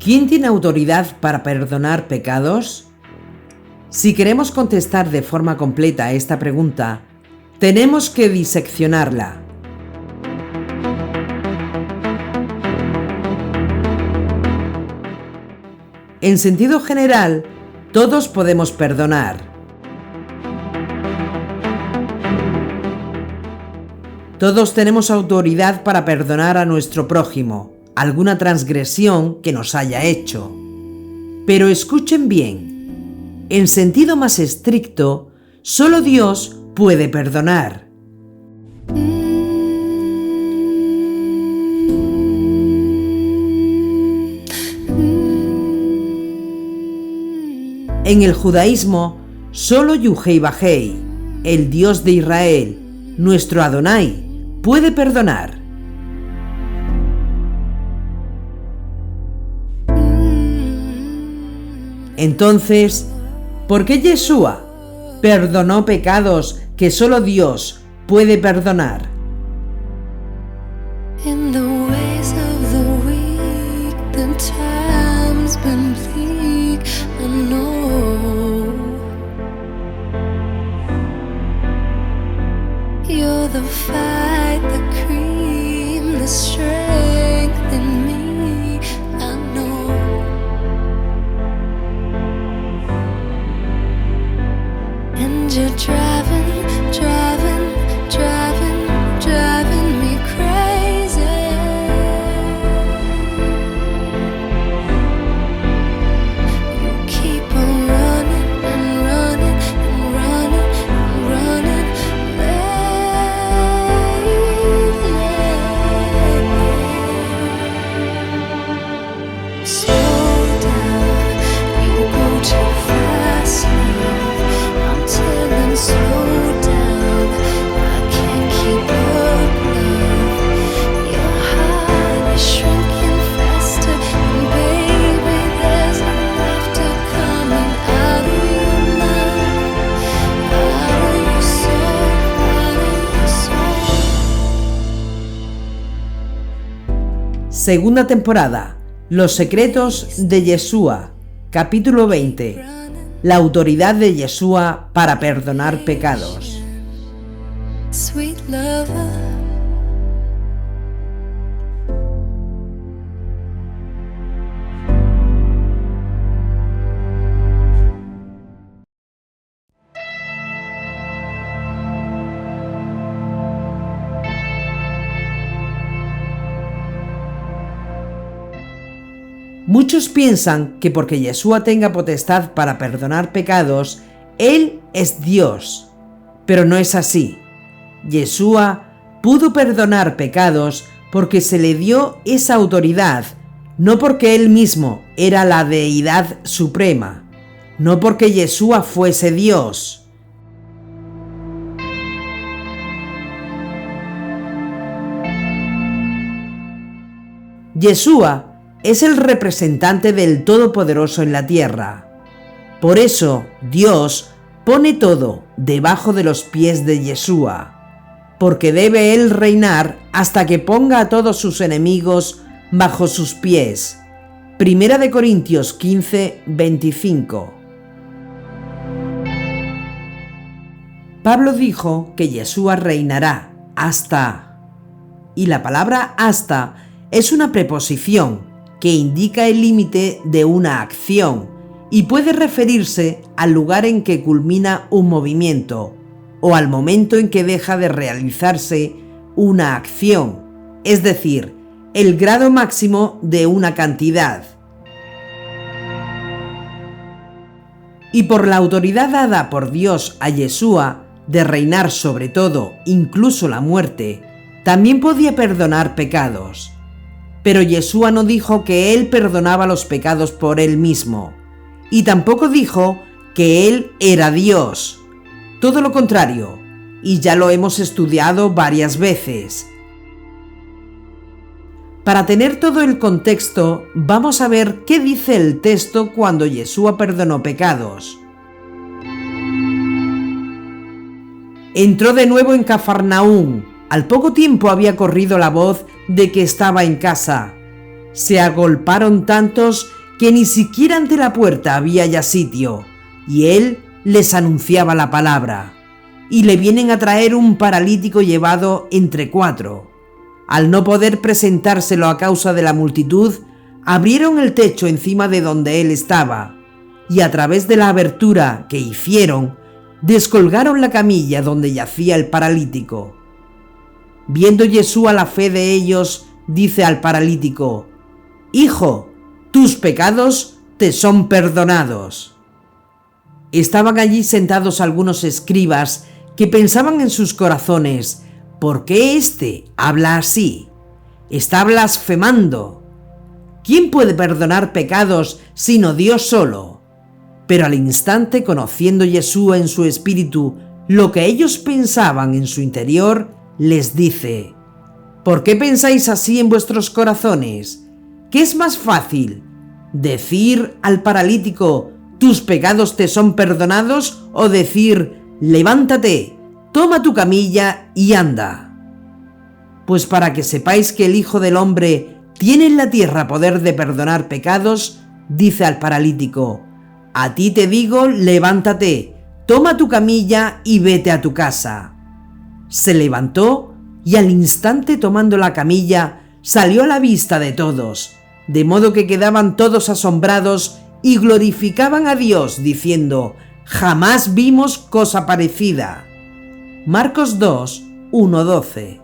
¿Quién tiene autoridad para perdonar pecados? Si queremos contestar de forma completa a esta pregunta, tenemos que diseccionarla. En sentido general, todos podemos perdonar. Todos tenemos autoridad para perdonar a nuestro prójimo alguna transgresión que nos haya hecho. Pero escuchen bien, en sentido más estricto, solo Dios puede perdonar. En el judaísmo, solo Yuhei Bajei, el Dios de Israel, nuestro Adonai, puede perdonar. Entonces, ¿por qué Yeshua perdonó pecados que solo Dios puede perdonar? You're driving me crazy. You keep on running and running and running and running lately. Slow down, you go too fast now. Slow down, I can't keep up, love. Your heart is shrinking faster, and baby, there's no laughter coming out of your mouth, out of your soul, out of your soul. Segunda temporada, Los secretos de Yeshua, capítulo 20. La autoridad de Yeshua para perdonar pecados. Sweet lover. Muchos piensan que porque Yeshua tenga potestad para perdonar pecados, Él es Dios. Pero no es así. Yeshua pudo perdonar pecados porque se le dio esa autoridad, no porque Él mismo era la deidad suprema, no porque Yeshua fuese Dios. Yeshua es el representante del Todopoderoso en la tierra. Por eso, Dios pone todo debajo de los pies de Yeshua, porque debe Él reinar hasta que ponga a todos sus enemigos bajo sus pies. Primera de Corintios 15, 25. Pablo dijo que Yeshua reinará hasta, y la palabra hasta es una preposición que indica el límite de una acción y puede referirse al lugar en que culmina un movimiento o al momento en que deja de realizarse una acción, es decir, el grado máximo de una cantidad. Y por la autoridad dada por Dios a Yeshua de reinar sobre todo, incluso la muerte, también podía perdonar pecados. Pero Yeshua no dijo que Él perdonaba los pecados por Él mismo, y tampoco dijo que Él era Dios. Todo lo contrario, y ya lo hemos estudiado varias veces. Para tener todo el contexto, vamos a ver qué dice el texto cuando Yeshua perdonó pecados. Entró de nuevo en Cafarnaúm. Al poco tiempo había corrido la voz de que estaba en casa. Se agolparon tantos que ni siquiera ante la puerta había ya sitio, y él les anunciaba la palabra. Y le vienen a traer un paralítico llevado entre 4. Al no poder presentárselo a causa de la multitud, abrieron el techo encima de donde él estaba, y a través de la abertura que hicieron, descolgaron la camilla donde yacía el paralítico. Viendo Jesús la fe de ellos, dice al paralítico: «Hijo, tus pecados te son perdonados». Estaban allí sentados algunos escribas que pensaban en sus corazones: ¿por qué éste habla así? Está blasfemando. ¿Quién puede perdonar pecados sino Dios solo? Pero al instante, conociendo Jesús en su espíritu lo que ellos pensaban en su interior, les dice: ¿por qué pensáis así en vuestros corazones? ¿Qué es más fácil, decir al paralítico: tus pecados te son perdonados, o decir: levántate, toma tu camilla y anda? Pues para que sepáis que el Hijo del Hombre tiene en la tierra poder de perdonar pecados, dice al paralítico: a ti te digo, levántate, toma tu camilla y vete a tu casa. Se levantó y al instante, tomando la camilla, salió a la vista de todos, de modo que quedaban todos asombrados y glorificaban a Dios, diciendo: jamás vimos cosa parecida. Marcos 2, 1-12.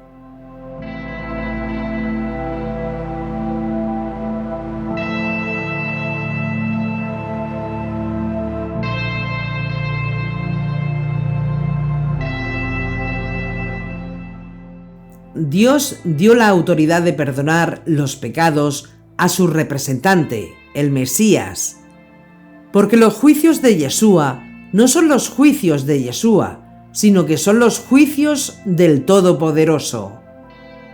Dios dio la autoridad de perdonar los pecados a su representante, el Mesías, porque los juicios de Yeshua no son los juicios de Yeshua, sino que son los juicios del Todopoderoso.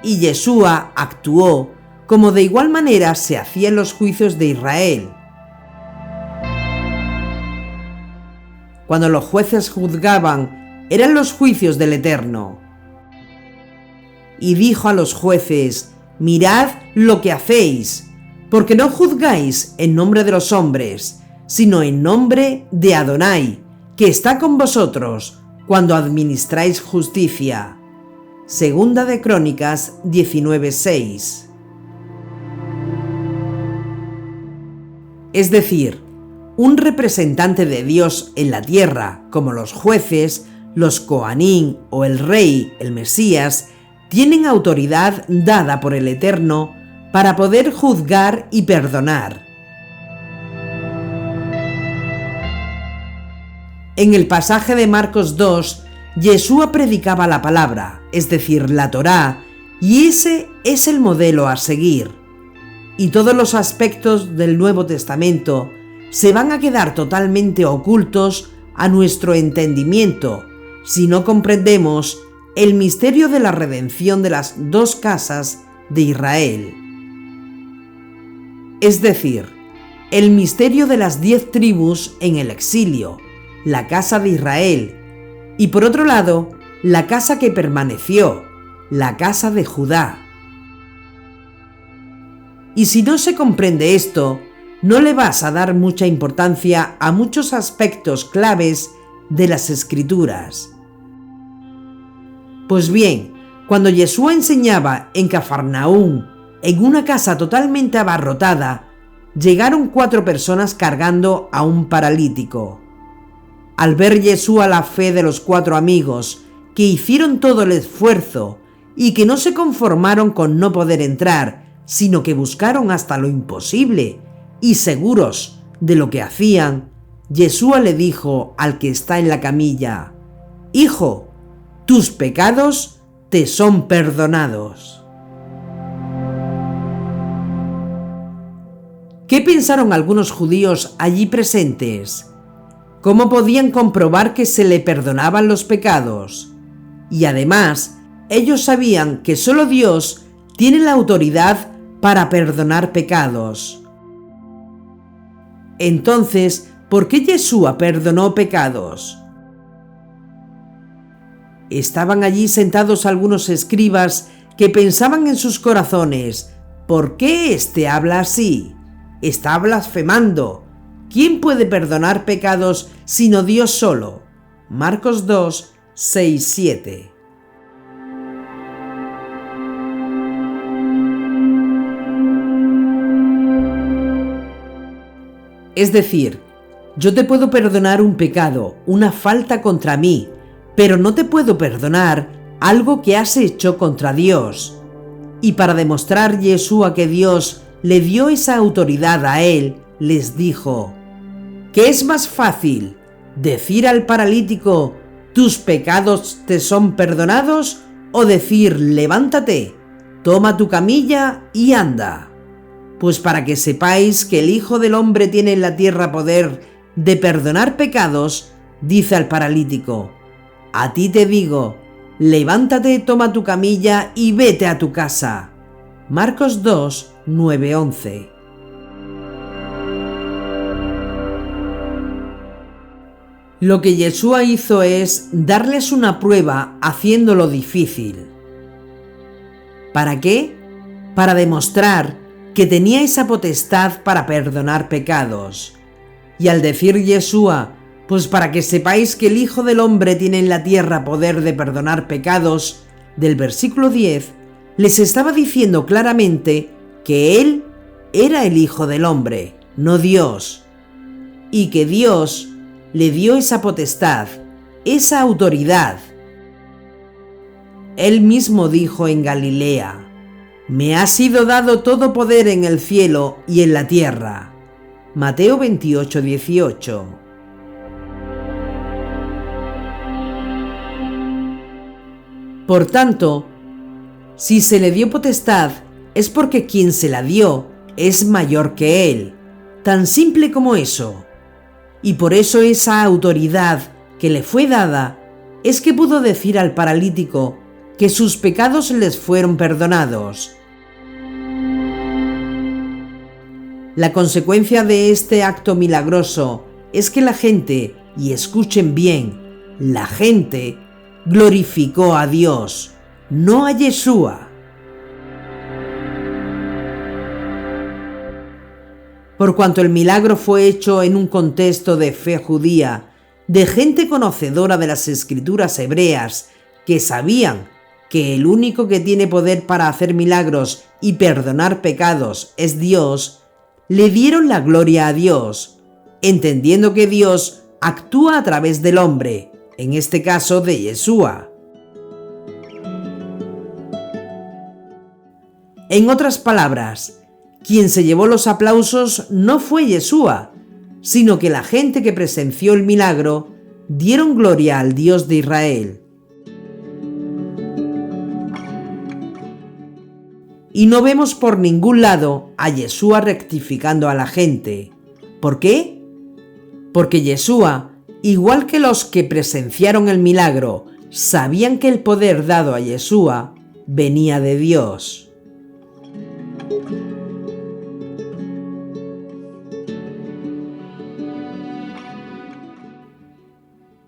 Y Yeshua actuó como de igual manera se hacían los juicios de Israel. Cuando los jueces juzgaban, eran los juicios del Eterno. Y dijo a los jueces: mirad lo que hacéis, porque no juzgáis en nombre de los hombres, sino en nombre de Adonai, que está con vosotros cuando administráis justicia. Segunda de Crónicas 19:6. Es decir, un representante de Dios en la tierra, como los jueces, los Coanín o el rey, el Mesías, tienen autoridad dada por el Eterno para poder juzgar y perdonar. En el pasaje de Marcos 2, Yeshua predicaba la palabra, es decir, la Torá, y ese es el modelo a seguir. Y todos los aspectos del Nuevo Testamento se van a quedar totalmente ocultos a nuestro entendimiento si no comprendemos el misterio de la redención de las 2 casas de Israel. Es decir, el misterio de las 10 tribus en el exilio, la casa de Israel, y por otro lado, la casa que permaneció, la casa de Judá. Y si no se comprende esto, no le vas a dar mucha importancia a muchos aspectos claves de las Escrituras. Pues bien, cuando Yeshua enseñaba en Cafarnaúm, en una casa totalmente abarrotada, llegaron 4 personas cargando a un paralítico. Al ver Yeshua la fe de los 4 amigos, que hicieron todo el esfuerzo y que no se conformaron con no poder entrar, sino que buscaron hasta lo imposible, y seguros de lo que hacían, Yeshua le dijo al que está en la camilla: «Hijo, tus pecados te son perdonados». ¿Qué pensaron algunos judíos allí presentes? ¿Cómo podían comprobar que se le perdonaban los pecados? Y además, ellos sabían que solo Dios tiene la autoridad para perdonar pecados. Entonces, ¿por qué Yeshua perdonó pecados? Estaban allí sentados algunos escribas que pensaban en sus corazones: ¿por qué éste habla así? Está blasfemando. ¿Quién puede perdonar pecados sino Dios solo? Marcos 2, 6, 7. Es decir, yo te puedo perdonar un pecado, una falta contra mí, pero no te puedo perdonar algo que has hecho contra Dios. Y para demostrar Yeshua que Dios le dio esa autoridad a él, les dijo: ¿qué es más fácil? ¿Decir al paralítico, tus pecados te son perdonados? ¿O decir, levántate, toma tu camilla y anda? Pues para que sepáis que el Hijo del Hombre tiene en la tierra poder de perdonar pecados, dice al paralítico: a ti te digo, levántate, toma tu camilla y vete a tu casa. Marcos 2, 9, 11. Lo que Yeshua hizo es darles una prueba haciéndolo difícil. ¿Para qué? Para demostrar que tenía esa potestad para perdonar pecados. Y al decir Yeshua, pues para que sepáis que el Hijo del Hombre tiene en la tierra poder de perdonar pecados, del versículo 10, les estaba diciendo claramente que Él era el Hijo del Hombre, no Dios, y que Dios le dio esa potestad, esa autoridad. Él mismo dijo en Galilea: me ha sido dado todo poder en el cielo y en la tierra. Mateo 28, 18. Por tanto, si se le dio potestad, es porque quien se la dio es mayor que él. Tan simple como eso. Y por eso esa autoridad que le fue dada es que pudo decir al paralítico que sus pecados les fueron perdonados. La consecuencia de este acto milagroso es que la gente, y escuchen bien, la gente glorificó a Dios, no a Yeshua. Por cuanto el milagro fue hecho en un contexto de fe judía, de gente conocedora de las escrituras hebreas, que sabían que el único que tiene poder para hacer milagros y perdonar pecados es Dios, le dieron la gloria a Dios, entendiendo que Dios actúa a través del hombre, en este caso de Yeshua. En otras palabras, quien se llevó los aplausos no fue Yeshua, sino que la gente que presenció el milagro dieron gloria al Dios de Israel. Y no vemos por ningún lado a Yeshua rectificando a la gente. ¿Por qué? Porque Yeshua, igual que los que presenciaron el milagro, sabían que el poder dado a Yeshua venía de Dios.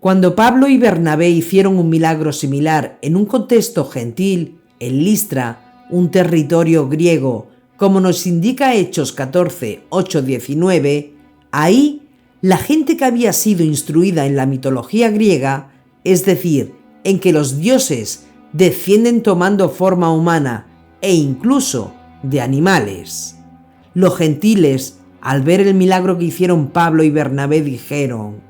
Cuando Pablo y Bernabé hicieron un milagro similar en un contexto gentil, en Listra, un territorio griego, como nos indica Hechos 14, 8, 19, ahí la gente que había sido instruida en la mitología griega, es decir, en que los dioses descienden tomando forma humana e incluso de animales. Los gentiles, al ver el milagro que hicieron Pablo y Bernabé, dijeron: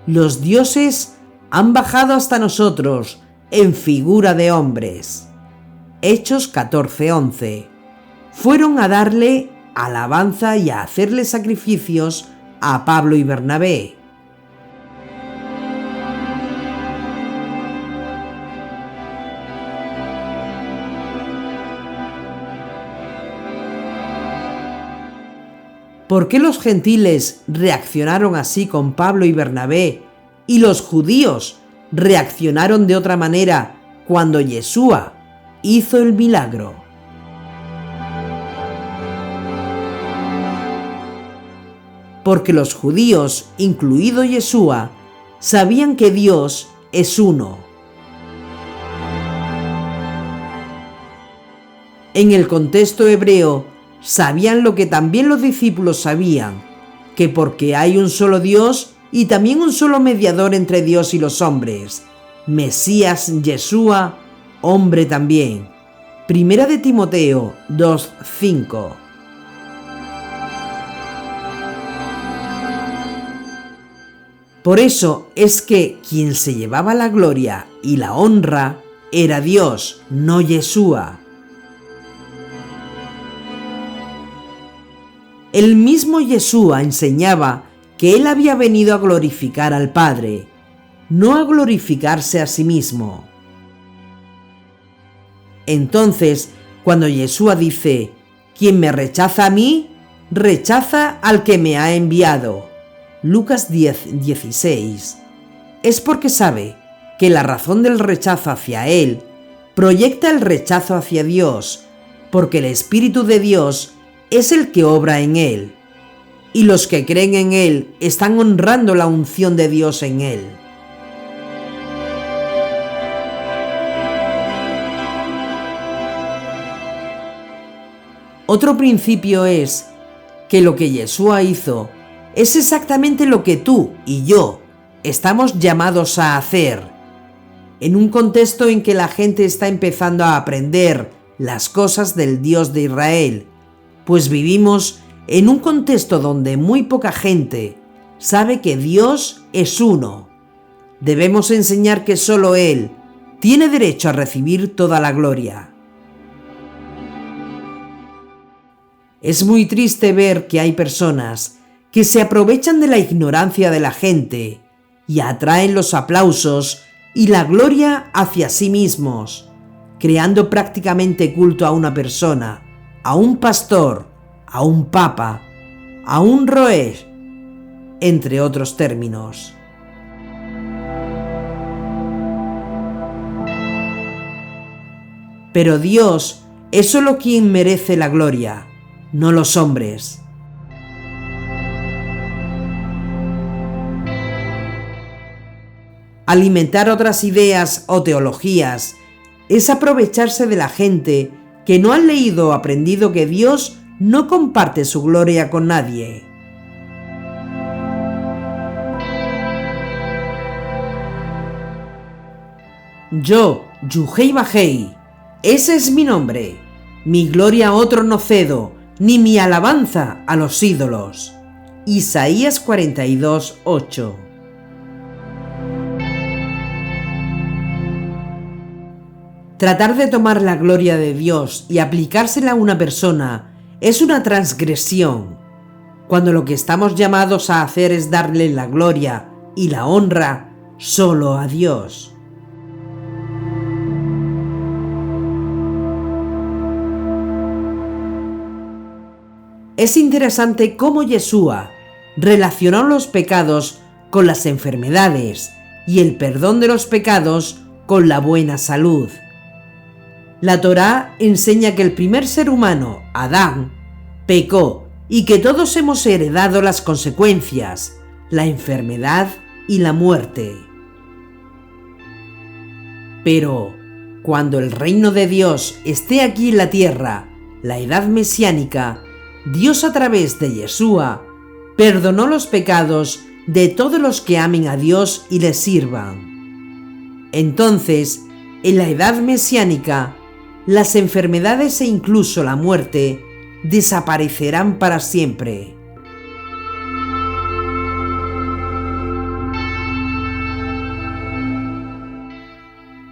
los dioses han bajado hasta nosotros en figura de hombres. Hechos 14:11. Fueron a darle alabanza y a hacerle sacrificios a Pablo y Bernabé. ¿Por qué los gentiles reaccionaron así con Pablo y Bernabé y los judíos reaccionaron de otra manera cuando Yeshua hizo el milagro? Porque los judíos, incluido Yeshua, sabían que Dios es uno. En el contexto hebreo, sabían lo que también los discípulos sabían, que porque hay un solo Dios y también un solo mediador entre Dios y los hombres, Mesías Yeshua, hombre también. Primera de Timoteo 2:5. Por eso es que quien se llevaba la gloria y la honra era Dios, no Yeshua. El mismo Yeshua enseñaba que él había venido a glorificar al Padre, no a glorificarse a sí mismo. Entonces, cuando Yeshua dice, quien me rechaza a mí, rechaza al que me ha enviado, Lucas 10:16, es porque sabe que la razón del rechazo hacia él proyecta el rechazo hacia Dios, porque el Espíritu de Dios es el que obra en él, y los que creen en él están honrando la unción de Dios en él. Otro principio es que lo que Yeshua hizo es exactamente lo que tú y yo estamos llamados a hacer. En un contexto en que la gente está empezando a aprender las cosas del Dios de Israel, pues vivimos en un contexto donde muy poca gente sabe que Dios es uno. Debemos enseñar que solo Él tiene derecho a recibir toda la gloria. Es muy triste ver que hay personas que se aprovechan de la ignorancia de la gente y atraen los aplausos y la gloria hacia sí mismos, creando prácticamente culto a una persona, a un pastor, a un papa, a un roer, entre otros términos. Pero Dios es solo quien merece la gloria, no los hombres. Alimentar otras ideas o teologías es aprovecharse de la gente que no han leído o aprendido que Dios no comparte su gloria con nadie. Yo, Yuhei Bajei, ese es mi nombre. Mi gloria a otro no cedo, ni mi alabanza a los ídolos. Isaías 42:8. Tratar de tomar la gloria de Dios y aplicársela a una persona es una transgresión, cuando lo que estamos llamados a hacer es darle la gloria y la honra solo a Dios. Es interesante cómo Yeshua relacionó los pecados con las enfermedades y el perdón de los pecados con la buena salud. La Torá enseña que el primer ser humano, Adán, pecó y que todos hemos heredado las consecuencias, la enfermedad y la muerte. Pero cuando el reino de Dios esté aquí en la tierra, la edad mesiánica, Dios a través de Yeshua perdonó los pecados de todos los que amen a Dios y le sirvan. Entonces, en la edad mesiánica, las enfermedades e incluso la muerte desaparecerán para siempre.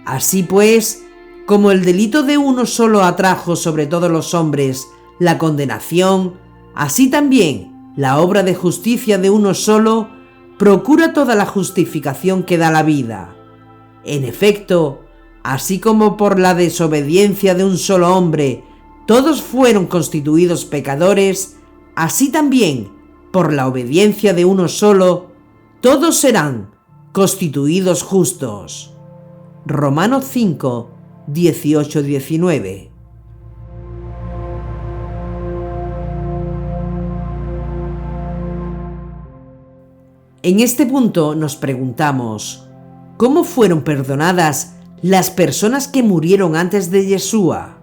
Así pues, como el delito de uno solo atrajo sobre todos los hombres la condenación, así también la obra de justicia de uno solo procura toda la justificación que da la vida. En efecto, así como por la desobediencia de un solo hombre todos fueron constituidos pecadores, así también, por la obediencia de uno solo, todos serán constituidos justos. Romanos 5, 18-19. En este punto nos preguntamos, ¿cómo fueron perdonadas las personas que murieron antes de Yeshua?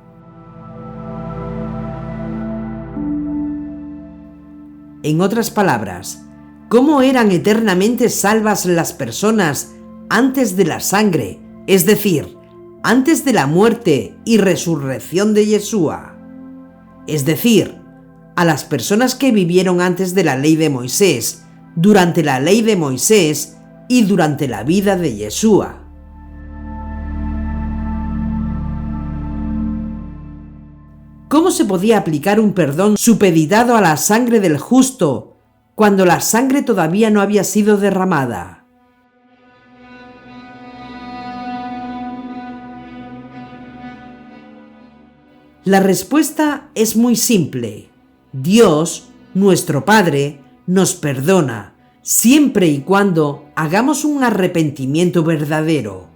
En otras palabras, ¿cómo eran eternamente salvas las personas antes de la sangre, es decir, antes de la muerte y resurrección de Yeshua? Es decir, a las personas que vivieron antes de la ley de Moisés, durante la ley de Moisés y durante la vida de Yeshua. ¿Cómo se podía aplicar un perdón supeditado a la sangre del justo cuando la sangre todavía no había sido derramada? La respuesta es muy simple. Dios, nuestro Padre, nos perdona siempre y cuando hagamos un arrepentimiento verdadero.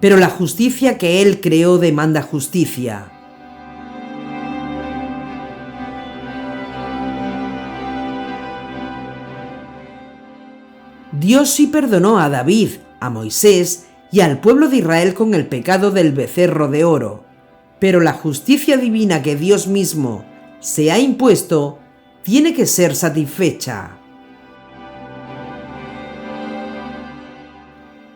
Pero la justicia que Él creó demanda justicia. Dios sí perdonó a David, a Moisés y al pueblo de Israel con el pecado del becerro de oro, pero la justicia divina que Dios mismo se ha impuesto tiene que ser satisfecha.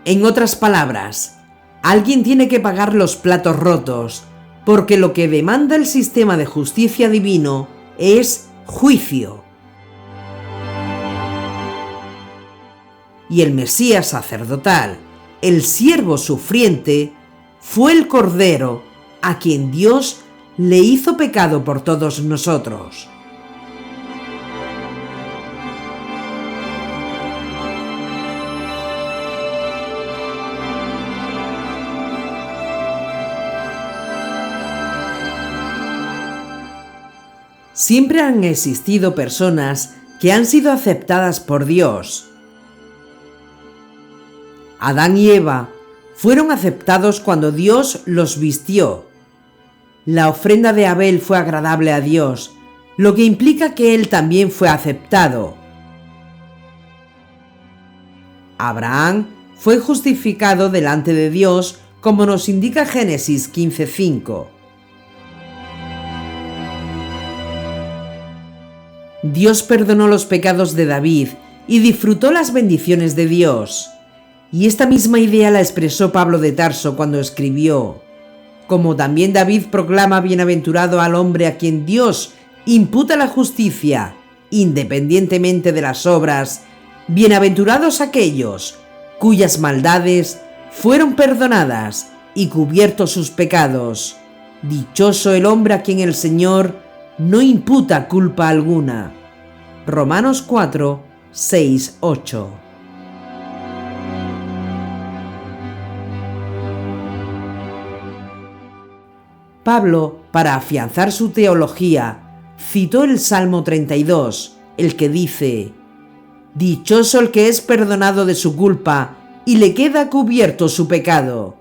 En otras palabras, alguien tiene que pagar los platos rotos, porque lo que demanda el sistema de justicia divino es juicio. Y el Mesías sacerdotal, el siervo sufriente, fue el Cordero a quien Dios le hizo pecado por todos nosotros. Siempre han existido personas que han sido aceptadas por Dios. Adán y Eva fueron aceptados cuando Dios los vistió. La ofrenda de Abel fue agradable a Dios, lo que implica que él también fue aceptado. Abraham fue justificado delante de Dios, como nos indica Génesis 15:5. Dios perdonó los pecados de David y disfrutó las bendiciones de Dios. Y esta misma idea la expresó Pablo de Tarso cuando escribió: como también David proclama bienaventurado al hombre a quien Dios imputa la justicia, independientemente de las obras, bienaventurados aquellos cuyas maldades fueron perdonadas y cubiertos sus pecados. Dichoso el hombre a quien el Señor no imputa culpa alguna. Romanos 4, 6, 8. Pablo, para afianzar su teología, citó el Salmo 32, el que dice: dichoso el que es perdonado de su culpa y le queda cubierto su pecado.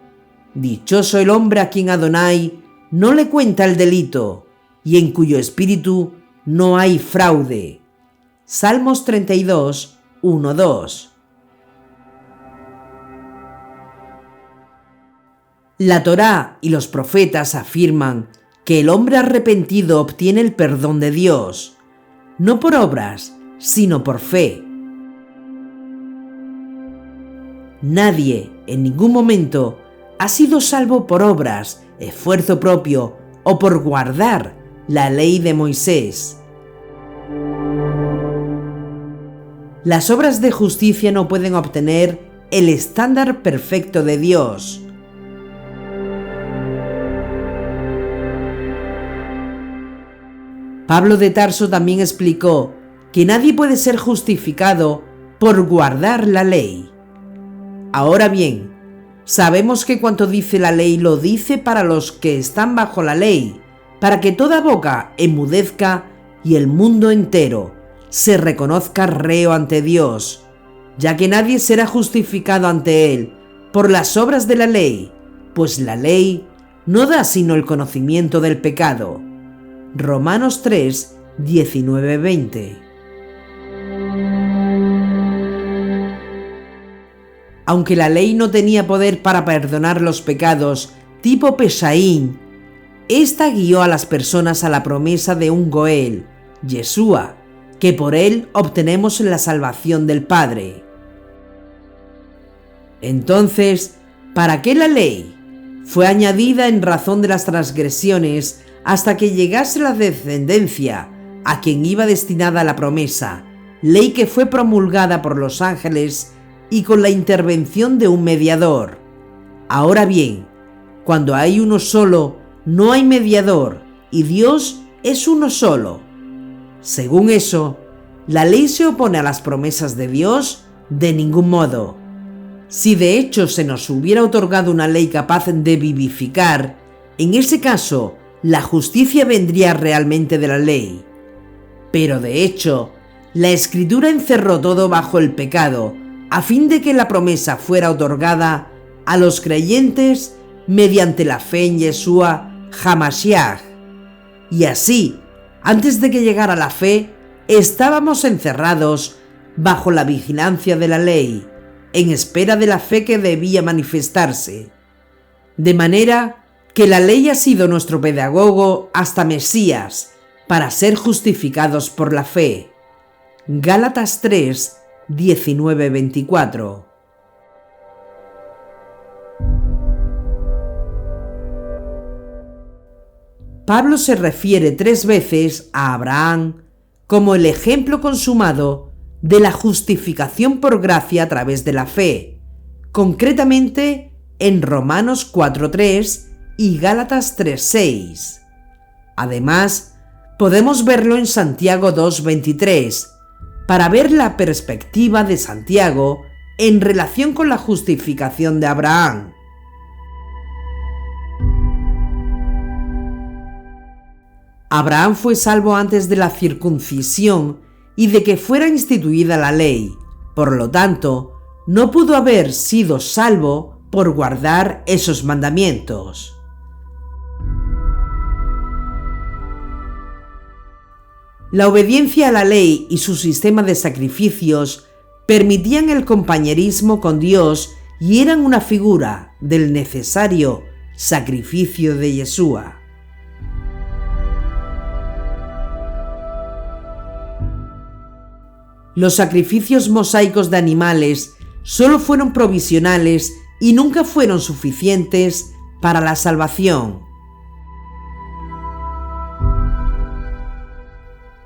Dichoso el hombre a quien Adonai no le cuenta el delito y en cuyo espíritu no hay fraude. Salmos 32, 1, 2. La Torá y los profetas afirman que el hombre arrepentido obtiene el perdón de Dios, no por obras, sino por fe. Nadie, en ningún momento, ha sido salvo por obras, esfuerzo propio o por guardar la ley de Moisés. Las obras de justicia no pueden obtener el estándar perfecto de Dios. Pablo de Tarso también explicó que nadie puede ser justificado por guardar la ley. Ahora bien, sabemos que cuanto dice la ley lo dice para los que están bajo la ley, para que toda boca enmudezca y el mundo entero se reconozca reo ante Dios, ya que nadie será justificado ante Él por las obras de la ley, pues la ley no da sino el conocimiento del pecado. Romanos 3, 19-20. aunque la ley no tenía poder para perdonar los pecados tipo Peshaín, esta guió a las personas a la promesa de un Goel, Yeshua, que por él obtenemos la salvación del Padre. Entonces, ¿para qué la ley? Fue añadida en razón de las transgresiones hasta que llegase la descendencia a quien iba destinada la promesa, ley que fue promulgada por los ángeles y con la intervención de un mediador. Ahora bien, cuando hay uno solo, no hay mediador, y Dios es uno solo. Según eso, ¿la ley se opone a las promesas de Dios? De ningún modo. Si de hecho se nos hubiera otorgado una ley capaz de vivificar, en ese caso, la justicia vendría realmente de la ley. Pero de hecho, la Escritura encerró todo bajo el pecado, a fin de que la promesa fuera otorgada a los creyentes mediante la fe en Yeshua HaMashiach. Y así, antes de que llegara la fe, estábamos encerrados bajo la vigilancia de la ley, en espera de la fe que debía manifestarse. De manera que la ley ha sido nuestro pedagogo hasta Mesías, para ser justificados por la fe. Gálatas 3, 19-24. Pablo se refiere 3 veces a Abraham como el ejemplo consumado de la justificación por gracia a través de la fe, concretamente en Romanos 4:3 y Gálatas 3:6. Además, podemos verlo en Santiago 2:23, para ver la perspectiva de Santiago en relación con la justificación de Abraham. Abraham fue salvo antes de la circuncisión y de que fuera instituida la ley. Por lo tanto, no pudo haber sido salvo por guardar esos mandamientos. La obediencia a la ley y su sistema de sacrificios permitían el compañerismo con Dios y eran una figura del necesario sacrificio de Yeshua. Los sacrificios mosaicos de animales solo fueron provisionales y nunca fueron suficientes para la salvación.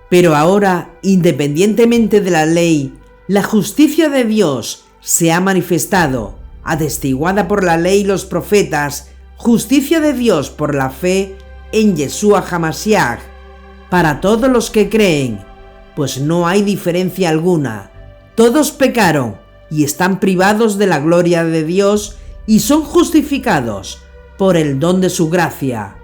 Pero ahora, independientemente de la ley, la justicia de Dios se ha manifestado, atestiguada por la ley y los profetas, justicia de Dios por la fe en Yeshua HaMashiach, para todos los que creen, pues no hay diferencia alguna. Todos pecaron y están privados de la gloria de Dios y son justificados por el don de su gracia,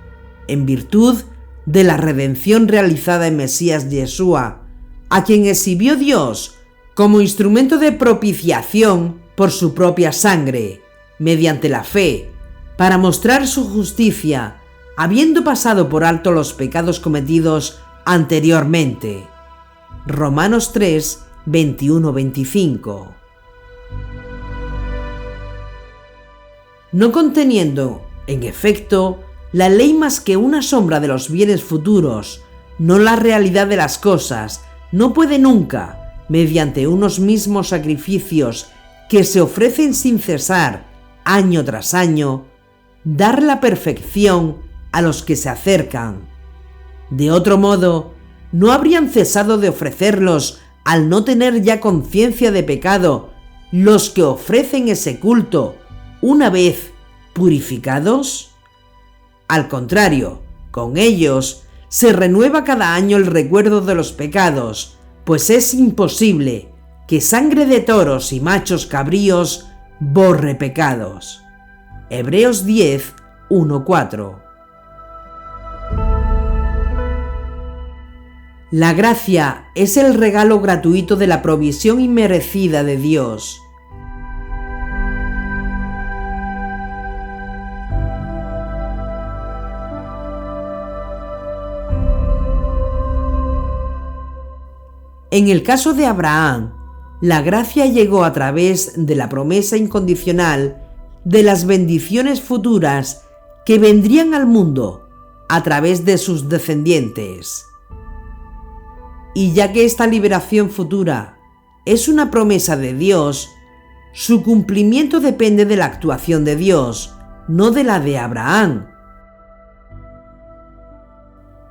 en virtud de la redención realizada en Mesías Yeshua, a quien exhibió Dios como instrumento de propiciación por su propia sangre, mediante la fe, para mostrar su justicia, habiendo pasado por alto los pecados cometidos anteriormente. Romanos 3, 21-25. No conteniendo, en efecto, la ley más que una sombra de los bienes futuros, no la realidad de las cosas, no puede nunca, mediante unos mismos sacrificios que se ofrecen sin cesar, año tras año, dar la perfección a los que se acercan. De otro modo, no habrían cesado de ofrecerlos al no tener ya conciencia de pecado los que ofrecen ese culto una vez purificados. Al contrario, con ellos se renueva cada año el recuerdo de los pecados, pues es imposible que sangre de toros y machos cabríos borre pecados. Hebreos 10, 1-4. La gracia es el regalo gratuito de la provisión inmerecida de Dios. En el caso de Abraham, la gracia llegó a través de la promesa incondicional de las bendiciones futuras que vendrían al mundo a través de sus descendientes. Y ya que esta liberación futura es una promesa de Dios, su cumplimiento depende de la actuación de Dios, no de la de Abraham.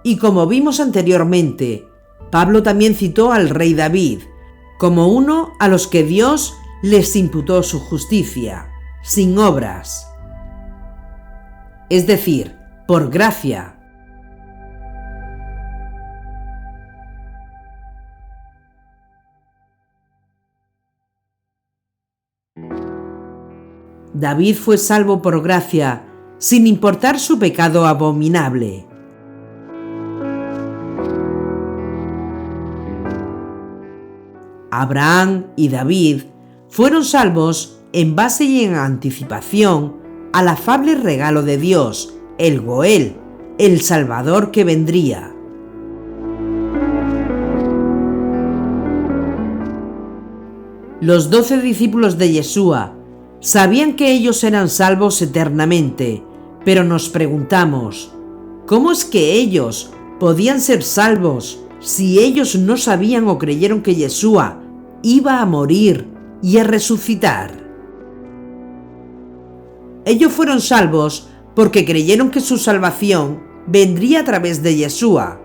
Y como vimos anteriormente, Pablo también citó al rey David como uno a los que Dios les imputó su justicia, sin obras. Es decir, por gracia. David fue salvo por gracia, sin importar su pecado abominable. Abraham y David fueron salvos en base y en anticipación al afable regalo de Dios, el Goel, el Salvador que vendría. Los 12 discípulos de Yeshua sabían que ellos eran salvos eternamente, pero nos preguntamos, ¿cómo es que ellos podían ser salvos si ellos no sabían o creyeron que Yeshua iba a morir y a resucitar? Ellos fueron salvos porque creyeron que su salvación vendría a través de Yeshua,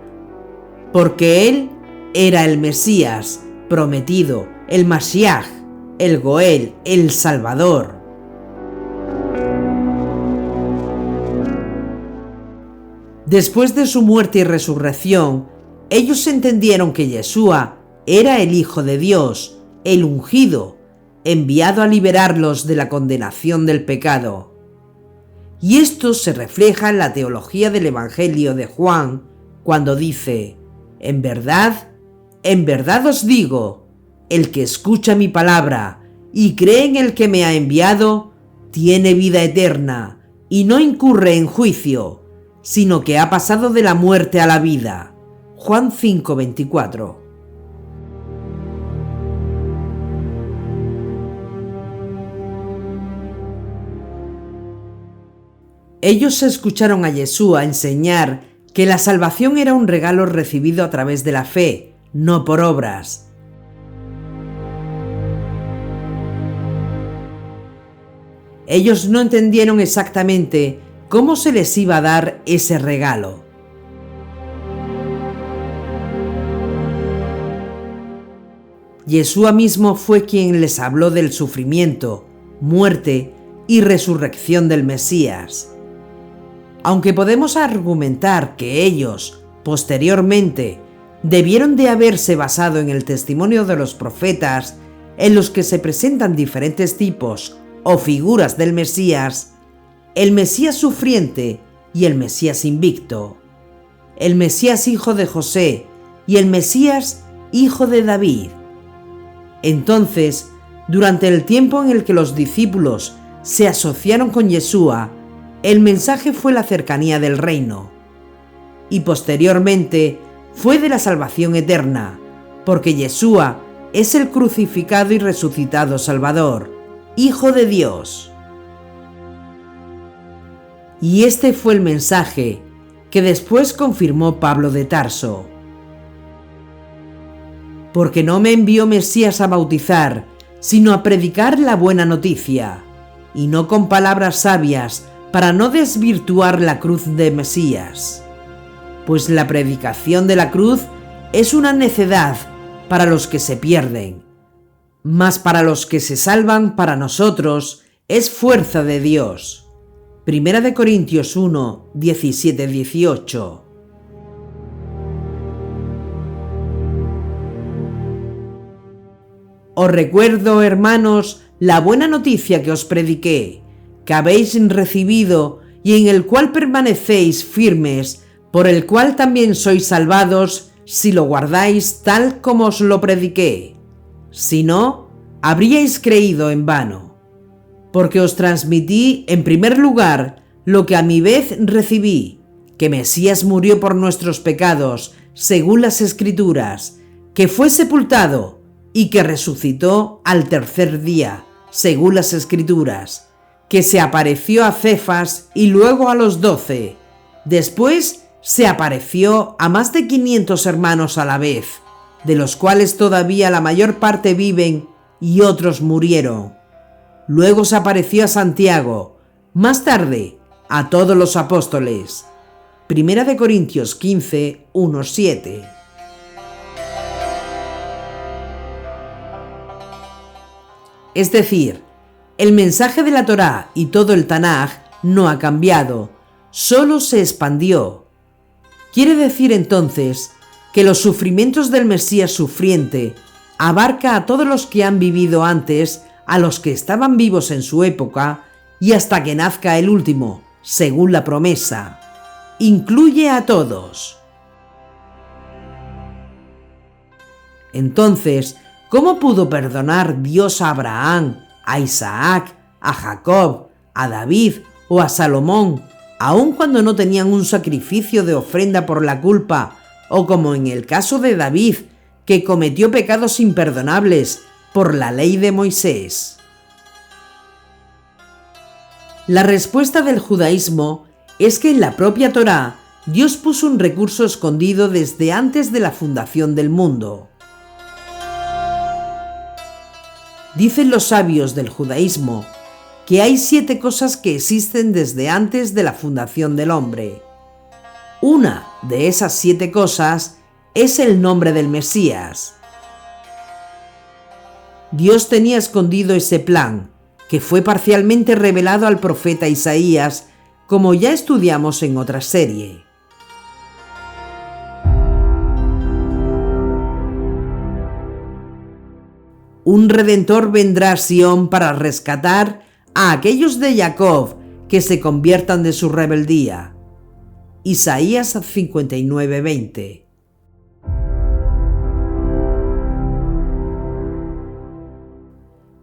porque Él era el Mesías prometido, el Mashiach, el Goel, el Salvador. Después de su muerte y resurrección, ellos entendieron que Yeshua era el Hijo de Dios, el ungido, enviado a liberarlos de la condenación del pecado. Y esto se refleja en la teología del Evangelio de Juan, cuando dice: en verdad os digo, el que escucha mi palabra y cree en el que me ha enviado, tiene vida eterna y no incurre en juicio, sino que ha pasado de la muerte a la vida. Juan 5:24. Ellos escucharon a Yeshua enseñar que la salvación era un regalo recibido a través de la fe, no por obras. Ellos no entendieron exactamente cómo se les iba a dar ese regalo. Yeshua mismo fue quien les habló del sufrimiento, muerte y resurrección del Mesías. Aunque podemos argumentar que ellos, posteriormente, debieron de haberse basado en el testimonio de los profetas, en los que se presentan diferentes tipos o figuras del Mesías, el Mesías sufriente y el Mesías invicto, el Mesías hijo de José y el Mesías hijo de David. Entonces, durante el tiempo en el que los discípulos se asociaron con Yeshua, el mensaje fue la cercanía del reino, y posteriormente fue de la salvación eterna, porque Yeshua es el crucificado y resucitado Salvador, Hijo de Dios. Y este fue el mensaje que después confirmó Pablo de Tarso. Porque no me envió Mesías a bautizar, sino a predicar la buena noticia, y no con palabras sabias, para no desvirtuar la cruz de Mesías. Pues la predicación de la cruz es una necedad para los que se pierden, mas para los que se salvan, para nosotros, es fuerza de Dios. 1 Corintios 1, 17-18. Os recuerdo, hermanos, la buena noticia que os prediqué, que habéis recibido y en el cual permanecéis firmes, por el cual también sois salvados si lo guardáis tal como os lo prediqué. Si no, habríais creído en vano. Porque os transmití en primer lugar lo que a mi vez recibí, que Mesías murió por nuestros pecados, según las Escrituras, que fue sepultado y que resucitó al tercer día, según las Escrituras, que se apareció a Cefas y luego a los 12. Después se apareció a más de 500 hermanos a la vez, de los cuales todavía la mayor parte viven y otros murieron. Luego se apareció a Santiago, más tarde a todos los apóstoles. 1 Corintios 15, 1-7. Es decir, el mensaje de la Torá y todo el Tanaj no ha cambiado, solo se expandió. Quiere decir entonces que los sufrimientos del Mesías sufriente abarca a todos los que han vivido antes, a los que estaban vivos en su época y hasta que nazca el último, según la promesa. Incluye a todos. Entonces, ¿cómo pudo perdonar Dios a Abraham, a Isaac, a Jacob, a David o a Salomón, aun cuando no tenían un sacrificio de ofrenda por la culpa, o como en el caso de David, que cometió pecados imperdonables por la ley de Moisés? La respuesta del judaísmo es que en la propia Torá Dios puso un recurso escondido desde antes de la fundación del mundo. Dicen los sabios del judaísmo que hay 7 cosas que existen desde antes de la fundación del hombre. Una de esas 7 cosas es el nombre del Mesías. Dios tenía escondido ese plan, que fue parcialmente revelado al profeta Isaías, como ya estudiamos en otra serie. Un Redentor vendrá a Sión para rescatar a aquellos de Jacob que se conviertan de su rebeldía. Isaías 59:20.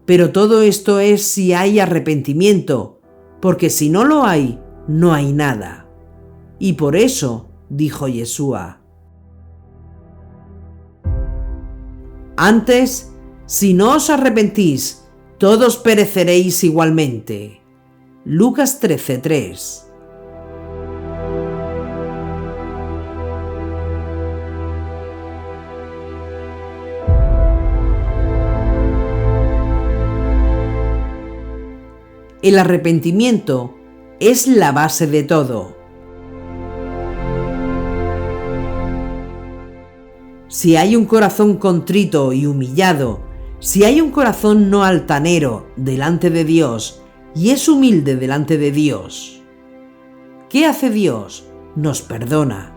Pero todo esto es si hay arrepentimiento, porque si no lo hay, no hay nada. Y por eso, dijo Yeshua: antes, si no os arrepentís, todos pereceréis igualmente. Lucas 13:3. El arrepentimiento es la base de todo. Si hay un corazón contrito y humillado, si hay un corazón no altanero delante de Dios y es humilde delante de Dios, ¿qué hace Dios? Nos perdona.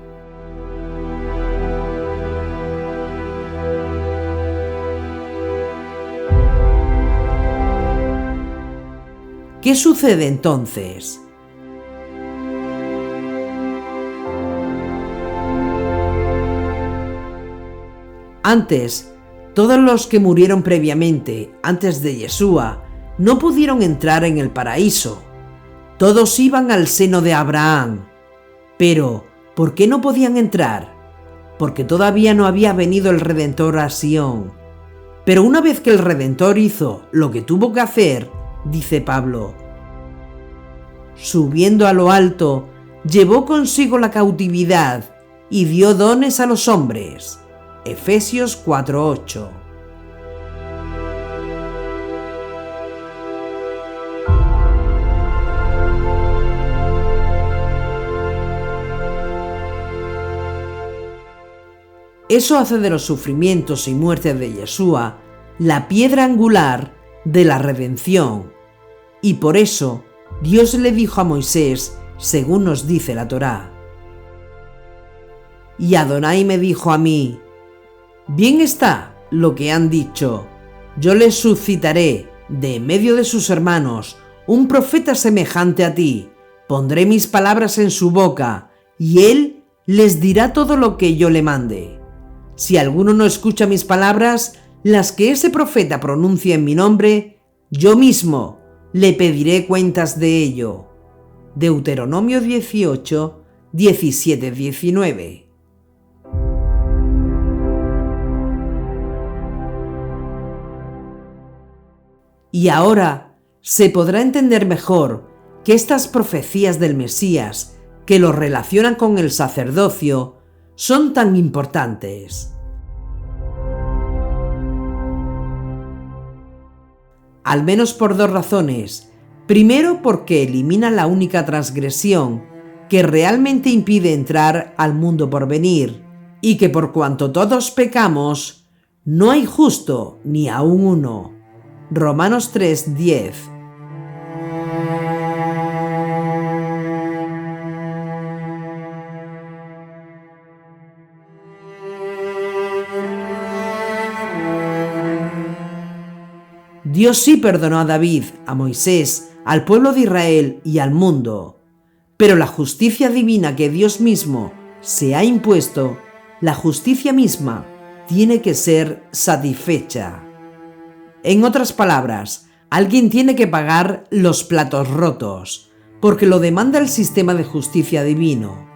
¿Qué sucede entonces? Antes, todos los que murieron previamente, antes de Yeshua, no pudieron entrar en el paraíso. Todos iban al seno de Abraham. Pero, ¿por qué no podían entrar? Porque todavía no había venido el Redentor a Sión. Pero una vez que el Redentor hizo lo que tuvo que hacer, dice Pablo, subiendo a lo alto, llevó consigo la cautividad y dio dones a los hombres. Efesios 4:8. Eso hace de los sufrimientos y muertes de Yeshua la piedra angular de la redención. Y por eso Dios le dijo a Moisés, según nos dice la Torá: y Adonai me dijo a mí: bien está lo que han dicho, yo les suscitaré de en medio de sus hermanos un profeta semejante a ti, pondré mis palabras en su boca, y él les dirá todo lo que yo le mande. Si alguno no escucha mis palabras, las que ese profeta pronuncie en mi nombre, yo mismo le pediré cuentas de ello. Deuteronomio 18, 17-19. Y ahora se podrá entender mejor que estas profecías del Mesías que lo relacionan con el sacerdocio son tan importantes. Al menos por dos razones. Primero, porque elimina la única transgresión que realmente impide entrar al mundo por venir, y que por cuanto todos pecamos, no hay justo ni aun uno. Romanos 3:10. Dios sí perdonó a David, a Moisés, al pueblo de Israel y al mundo, pero la justicia divina que Dios mismo se ha impuesto, la justicia misma, tiene que ser satisfecha. En otras palabras, alguien tiene que pagar los platos rotos, porque lo demanda el sistema de justicia divino.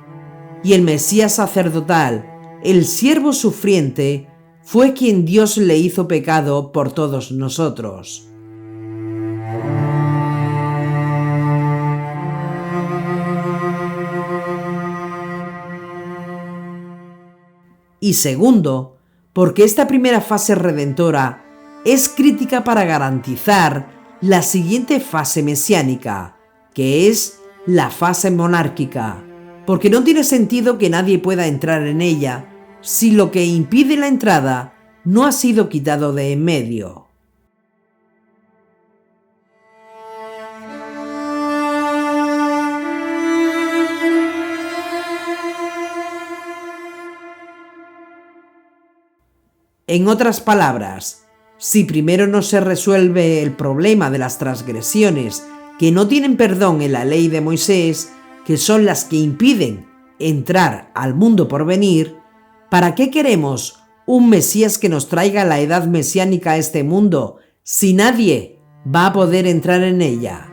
Y el Mesías sacerdotal, el siervo sufriente, fue quien Dios le hizo pecado por todos nosotros. Y segundo, porque esta primera fase redentora es crítica para garantizar la siguiente fase mesiánica, que es la fase monárquica, porque no tiene sentido que nadie pueda entrar en ella si lo que impide la entrada no ha sido quitado de en medio. En otras palabras, si primero no se resuelve el problema de las transgresiones que no tienen perdón en la ley de Moisés, que son las que impiden entrar al mundo por venir, ¿para qué queremos un Mesías que nos traiga la edad mesiánica a este mundo si nadie va a poder entrar en ella?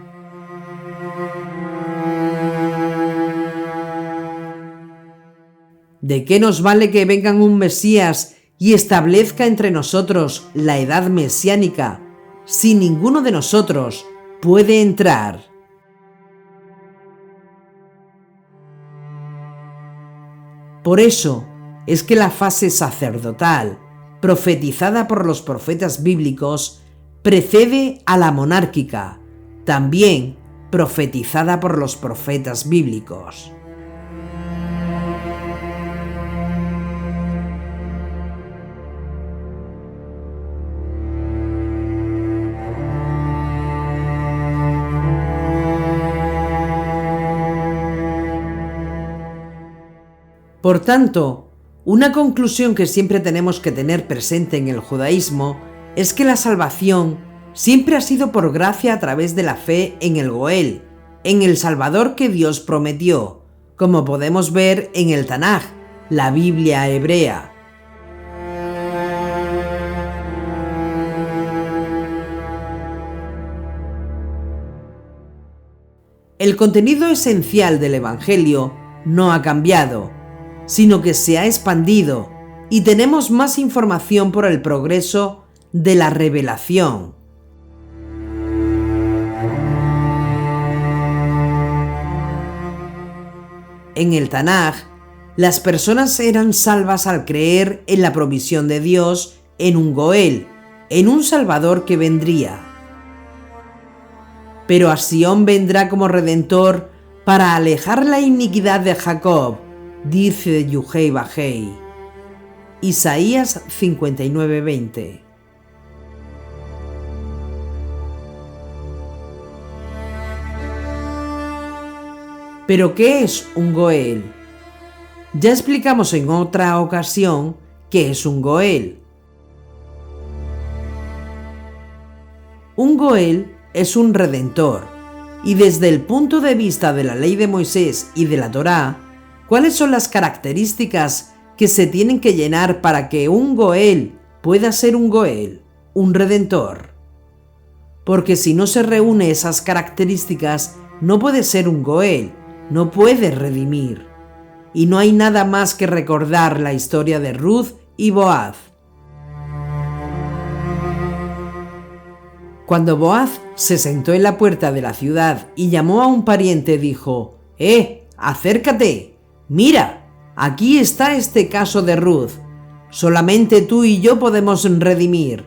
¿De qué nos vale que vengan un Mesías y establezca entre nosotros la edad mesiánica si ninguno de nosotros puede entrar? Por eso es que la fase sacerdotal, profetizada por los profetas bíblicos, precede a la monárquica, también profetizada por los profetas bíblicos. Por tanto, una conclusión que siempre tenemos que tener presente en el judaísmo es que la salvación siempre ha sido por gracia a través de la fe en el Goel, en el Salvador que Dios prometió, como podemos ver en el Tanaj, la Biblia hebrea. El contenido esencial del Evangelio no ha cambiado, sino que se ha expandido y tenemos más información por el progreso de la revelación. En el Tanaj, las personas eran salvas al creer en la provisión de Dios en un Goel, en un Salvador que vendría. Pero a Sión vendrá como Redentor para alejar la iniquidad de Jacob, dice Yuhei Bajei. Isaías 59:20. ¿Pero qué es un Goel? Ya explicamos en otra ocasión qué es un Goel. Un Goel es un redentor, y desde el punto de vista de la ley de Moisés y de la Torá, ¿cuáles son las características que se tienen que llenar para que un Goel pueda ser un Goel, un redentor? Porque si no se reúnen esas características, no puede ser un Goel, no puede redimir. Y no hay nada más que recordar la historia de Ruth y Boaz. Cuando Boaz se sentó en la puerta de la ciudad y llamó a un pariente, dijo: acércate, mira, aquí está este caso de Ruth. Solamente tú y yo podemos redimir,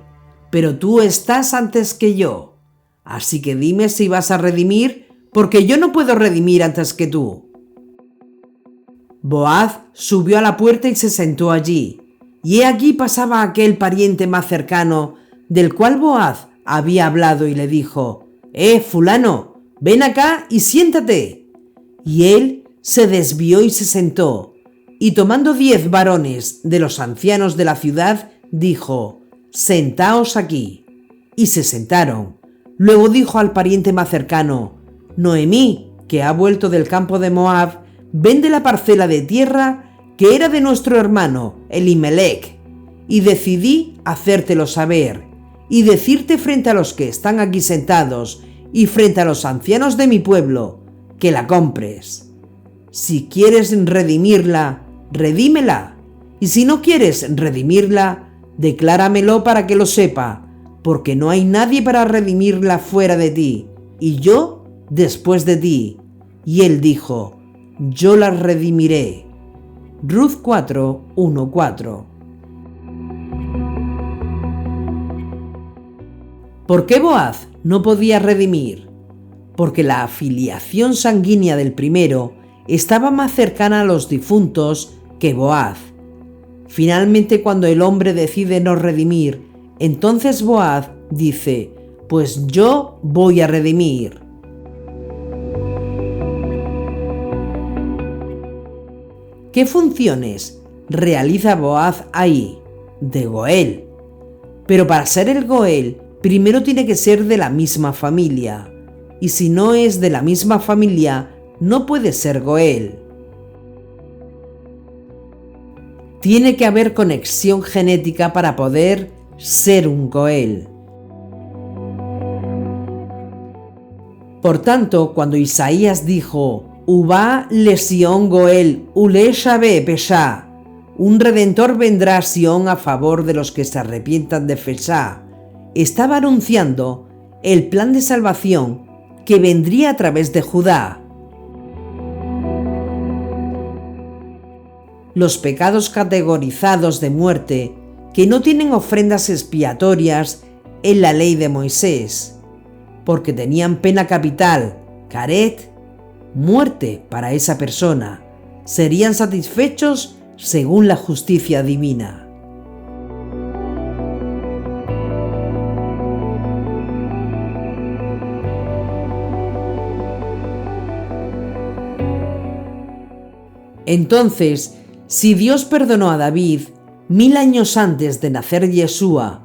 pero tú estás antes que yo. Así que dime si vas a redimir, porque yo no puedo redimir antes que tú. Boaz subió a la puerta y se sentó allí, y he aquí pasaba aquel pariente más cercano, del cual Boaz había hablado, y le dijo: fulano, ven acá y siéntate. Y él se desvió y se sentó, y tomando 10 varones de los ancianos de la ciudad, dijo: sentaos aquí. Y se sentaron. Luego dijo al pariente más cercano: Noemí, que ha vuelto del campo de Moab, vende la parcela de tierra que era de nuestro hermano Elimelech, y decidí hacértelo saber y decirte frente a los que están aquí sentados y frente a los ancianos de mi pueblo, que la compres. Si quieres redimirla, redímela, y si no quieres redimirla, decláramelo para que lo sepa, porque no hay nadie para redimirla fuera de ti, y yo después de ti. Y él dijo: yo la redimiré. Ruth 4, 1-4. ¿Por qué Boaz no podía redimir? Porque la afiliación sanguínea del primero estaba más cercana a los difuntos que Boaz. Finalmente, cuando el hombre decide no redimir, entonces Boaz dice: pues yo voy a redimir. ¿Qué funciones realiza Boaz ahí? De Goel. Pero para ser el Goel, primero tiene que ser de la misma familia. Y si no es de la misma familia, no puede ser Goel. Tiene que haber conexión genética para poder ser un Goel. Por tanto, cuando Isaías dijo: Ubá le Sion Goel, ule Shabé Pesha, un redentor vendrá a Sion a favor de los que se arrepientan de Pesha, estaba anunciando el plan de salvación que vendría a través de Judá. Los pecados categorizados de muerte que no tienen ofrendas expiatorias en la ley de Moisés, porque tenían pena capital, caret, muerte para esa persona, serían satisfechos según la justicia divina. Entonces, si Dios perdonó a David 1000 años antes de nacer Yeshua,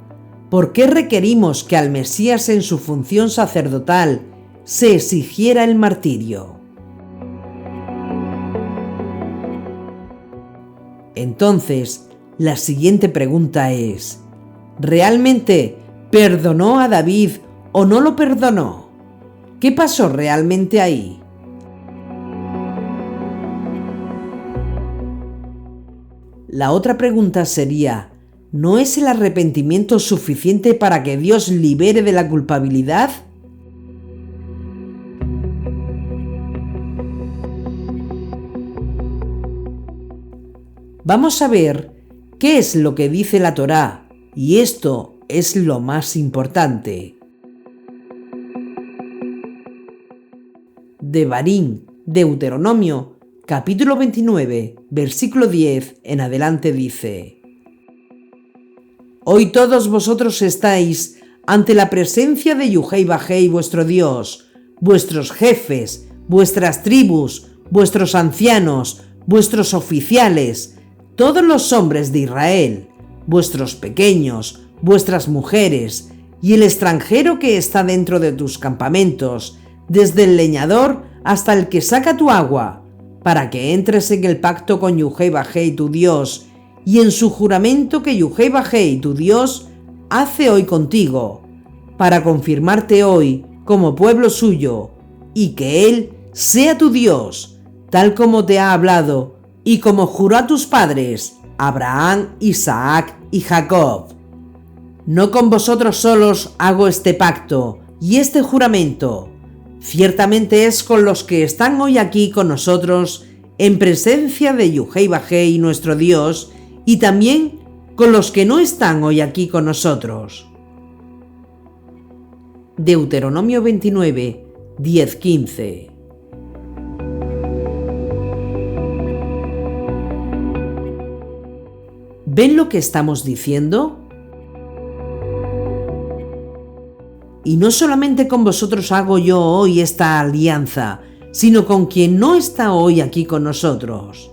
¿por qué requerimos que al Mesías en su función sacerdotal se exigiera el martirio? Entonces, la siguiente pregunta es: ¿realmente perdonó a David o no lo perdonó? ¿Qué pasó realmente ahí? La otra pregunta sería: ¿no es el arrepentimiento suficiente para que Dios libere de la culpabilidad? Vamos a ver qué es lo que dice la Torá, y esto es lo más importante. Devarim, Deuteronomio, capítulo 29, versículo 10 en adelante dice: Hoy todos vosotros estáis ante la presencia de Yuhei Bajei vuestro Dios, vuestros jefes, vuestras tribus, vuestros ancianos, vuestros oficiales, todos los hombres de Israel, vuestros pequeños, vuestras mujeres, y el extranjero que está dentro de tus campamentos, desde el leñador hasta el que saca tu agua, para que entres en el pacto con Yuhei Bajei tu Dios, y en su juramento que Yuhei Bajei tu Dios hace hoy contigo, para confirmarte hoy como pueblo suyo, y que Él sea tu Dios, tal como te ha hablado, y como juró a tus padres, Abraham, Isaac y Jacob. No con vosotros solos hago este pacto y este juramento. Ciertamente es con los que están hoy aquí con nosotros en presencia de Yuhei Bajei, nuestro Dios, y también con los que no están hoy aquí con nosotros. Deuteronomio 29, 10-15. ¿Ven lo que estamos diciendo? Y no solamente con vosotros hago yo hoy esta alianza, sino con quien no está hoy aquí con nosotros.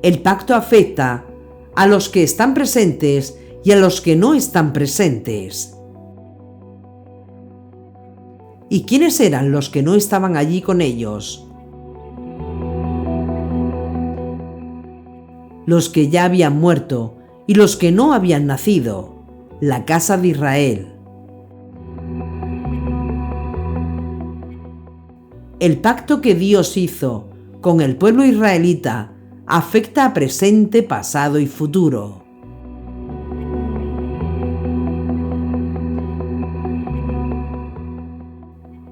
El pacto afecta a los que están presentes y a los que no están presentes. ¿Y quiénes eran los que no estaban allí con ellos? Los que ya habían muerto y los que no habían nacido, la casa de Israel. El pacto que Dios hizo con el pueblo israelita afecta a presente, pasado y futuro.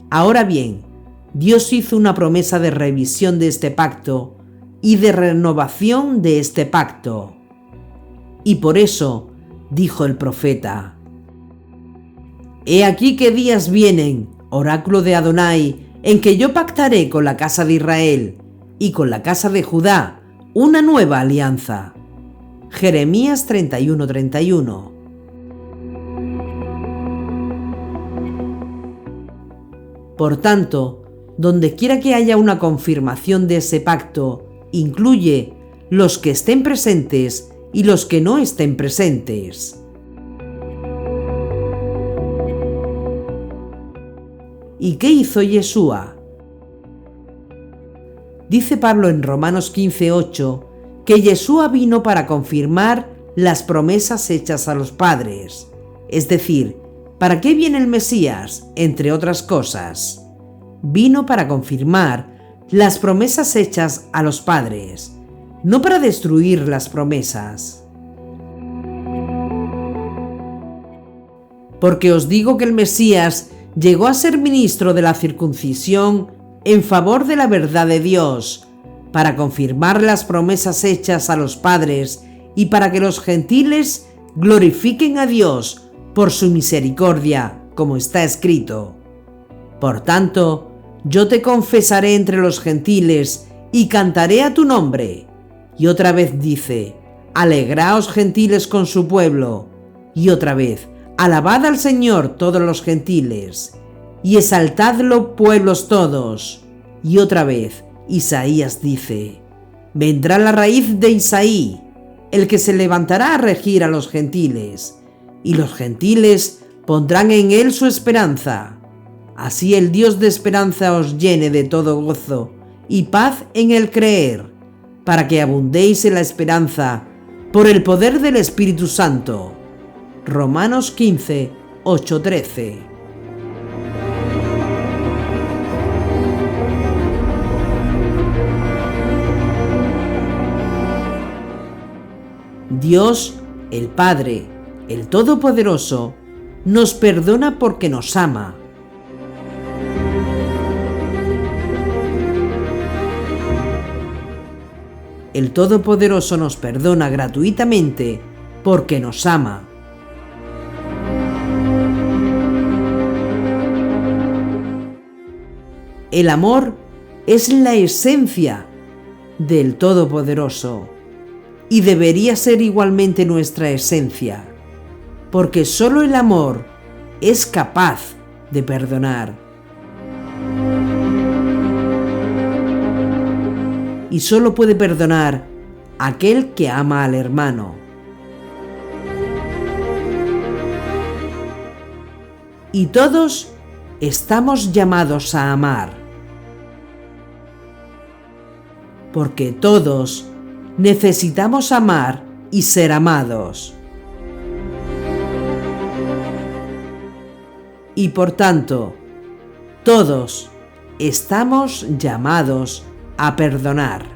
Ahora bien, Dios hizo una promesa de revisión de este pacto y de renovación de este pacto. Y por eso dijo el profeta: He aquí que días vienen, oráculo de Adonai, en que yo pactaré con la casa de Israel y con la casa de Judá una nueva alianza. Jeremías 31:31. Por tanto, donde quiera que haya una confirmación de ese pacto, incluye los que estén presentes y los que no estén presentes. ¿Y qué hizo Yeshua? Dice Pablo en Romanos 15:8 que Yeshua vino para confirmar las promesas hechas a los padres. Es decir, ¿para qué viene el Mesías? Entre otras cosas, vino para confirmar las promesas hechas a los padres, no para destruir las promesas. Porque os digo que el Mesías llegó a ser ministro de la circuncisión en favor de la verdad de Dios, para confirmar las promesas hechas a los padres y para que los gentiles glorifiquen a Dios por su misericordia, como está escrito. Por tanto, yo te confesaré entre los gentiles y cantaré a tu nombre. Y otra vez dice: alegraos gentiles con su pueblo. Y otra vez: alabad al Señor todos los gentiles, y exaltadlo pueblos todos. Y otra vez, Isaías dice: vendrá la raíz de Isaí, el que se levantará a regir a los gentiles, y los gentiles pondrán en él su esperanza. Así el Dios de esperanza os llene de todo gozo y paz en el creer, para que abundéis en la esperanza por el poder del Espíritu Santo. Romanos 15, 8-13. Dios, el Padre, el Todopoderoso, nos perdona porque nos ama. El Todopoderoso nos perdona gratuitamente porque nos ama. El amor es la esencia del Todopoderoso y debería ser igualmente nuestra esencia, porque solo el amor es capaz de perdonar. Y solo puede perdonar aquel que ama al hermano. Y todos estamos llamados a amar, porque todos necesitamos amar y ser amados. Y por tanto, todos estamos llamados a perdonar.